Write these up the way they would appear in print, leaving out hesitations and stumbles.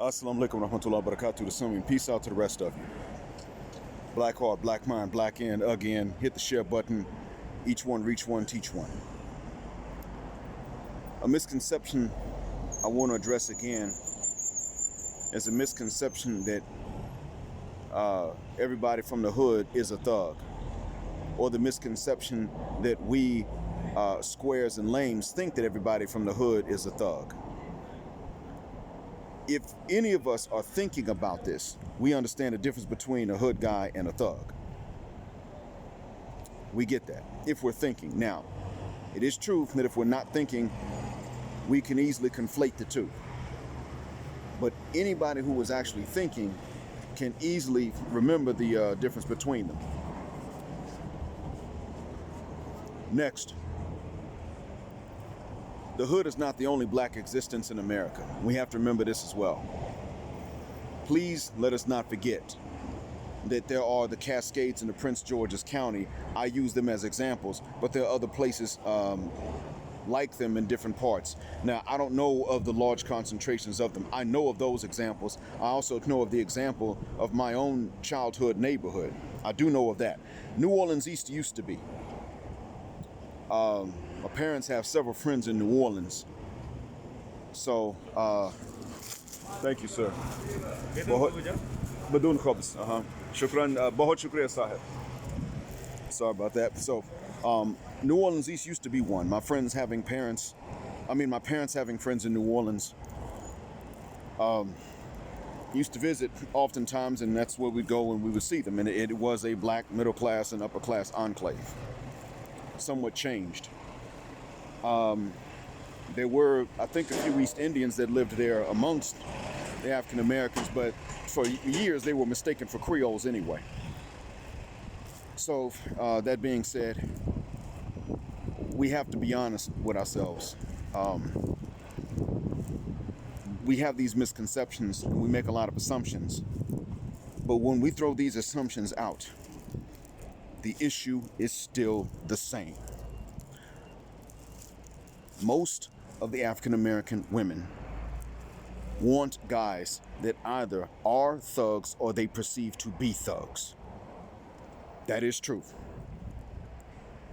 Assalamu alaikum warahmatullahi wabarakatuh. The sum and peace out to the rest of you. Black heart, black mind, black end again. Hit the share button. Each one, reach one, teach one. A misconception I want to address again is a misconception that everybody from the hood is a thug, or the misconception that we squares and lames think that everybody from the hood is a thug. If any of us are thinking about this, we understand the difference between a hood guy and a thug. We get that if we're thinking. Now, it is true that if we're not thinking, we can easily conflate the two. But anybody who was actually thinking can easily remember the difference between them. Next, the hood is not the only black existence in America. We have to remember this as well. Please let us not forget that there are the Cascades in the Prince George's County. I use them as examples, but there are other places like them in different parts. Now, I don't know of the large concentrations of them. I know of those examples. I also know of the example of my own childhood neighborhood. I do know of that. New Orleans East used to be. My parents have several friends in New Orleans. So, thank you, sir. Badun Khobs. Shukran. Bahut shukriya, sahib. Sorry about that. So, New Orleans East used to be one. My parents having friends in New Orleans. Used to visit oftentimes, and that's where we'd go and we would see them. And it was a black middle class and upper class enclave. Somewhat changed. There were, I think, a few East Indians that lived there amongst the African Americans, but for years they were mistaken for Creoles anyway. So that being said, we have to be honest with ourselves. We have these misconceptions and we make a lot of assumptions, but when we throw these assumptions out, the issue is still the same. Most of the African American women want guys that either are thugs or they perceive to be thugs. That is true.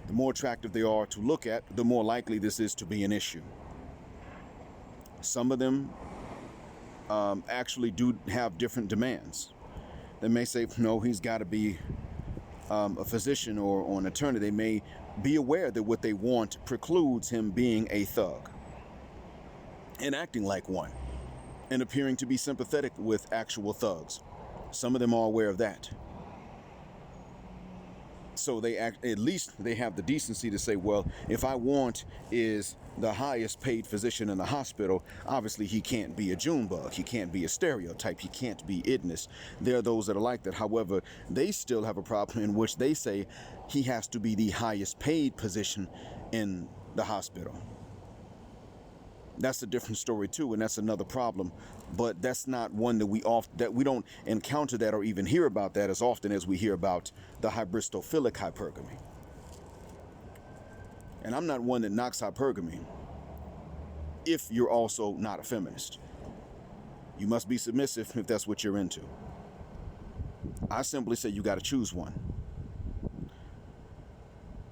The more attractive they are to look at, the more likely this is to be an issue. Some of them actually do have different demands. They may say, no, he's got to be a physician or an attorney. They may be aware that what they want precludes him being a thug and acting like one and appearing to be sympathetic with actual thugs. Some of them are aware of that. So at least they have the decency to say, well, if I want is the highest paid physician in the hospital, obviously he can't be a Junebug, he can't be a stereotype, he can't be idness. There are those that are like that. However, they still have a problem in which they say he has to be the highest paid position in the hospital. That's a different story too, and that's another problem. But that's not one that we don't encounter that or even hear about that as often as we hear about the hybristophilic hypergamy. And I'm not one that knocks hypergamy if you're also not a feminist. You must be submissive if that's what you're into. I simply say you got to choose one.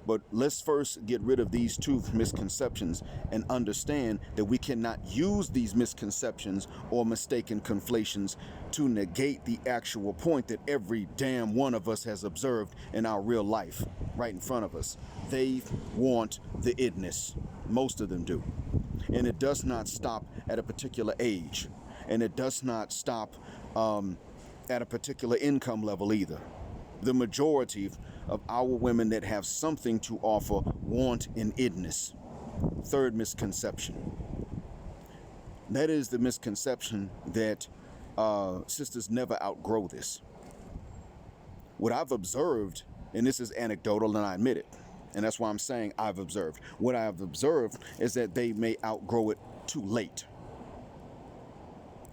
But let's first get rid of these two misconceptions and understand that we cannot use these misconceptions or mistaken conflations to negate the actual point that every damn one of us has observed in our real life right in front of us. They want the idness. Most of them do. And it does not stop at a particular age. And it does not stop at a particular income level either. The majority of our women that have something to offer want an idness. Third misconception. That is the misconception that sisters never outgrow this. What I've observed, and this is anecdotal and I admit it, and that's why I'm saying I've observed. What I've observed is that they may outgrow it too late.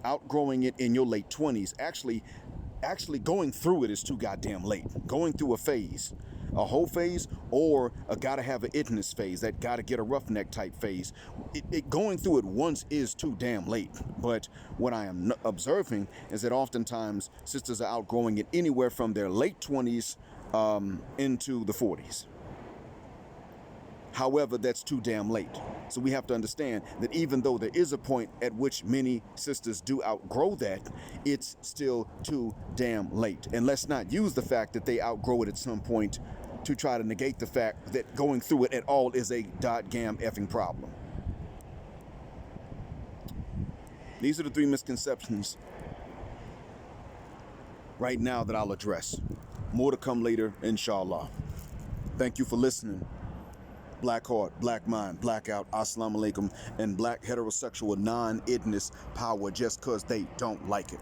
Outgrowing it in your late 20s, actually going through it is too goddamn late. Going through a phase a hoe phase or a gotta have an itness phase, that gotta get a roughneck type phase. Going through it once is too damn late. But what I am observing is that oftentimes sisters are outgrowing it anywhere from their late 20s into the 40s. However, that's too damn late. So we have to understand that even though there is a point at which many sisters do outgrow that, it's still too damn late. And let's not use the fact that they outgrow it at some point to try to negate the fact that going through it at all is a dot-gam effing problem. These are the 3 misconceptions right now that I'll address. More to come later, inshallah. Thank you for listening. Black heart, black mind, blackout, assalamu alaikum, and black heterosexual non-idness power just because they don't like it.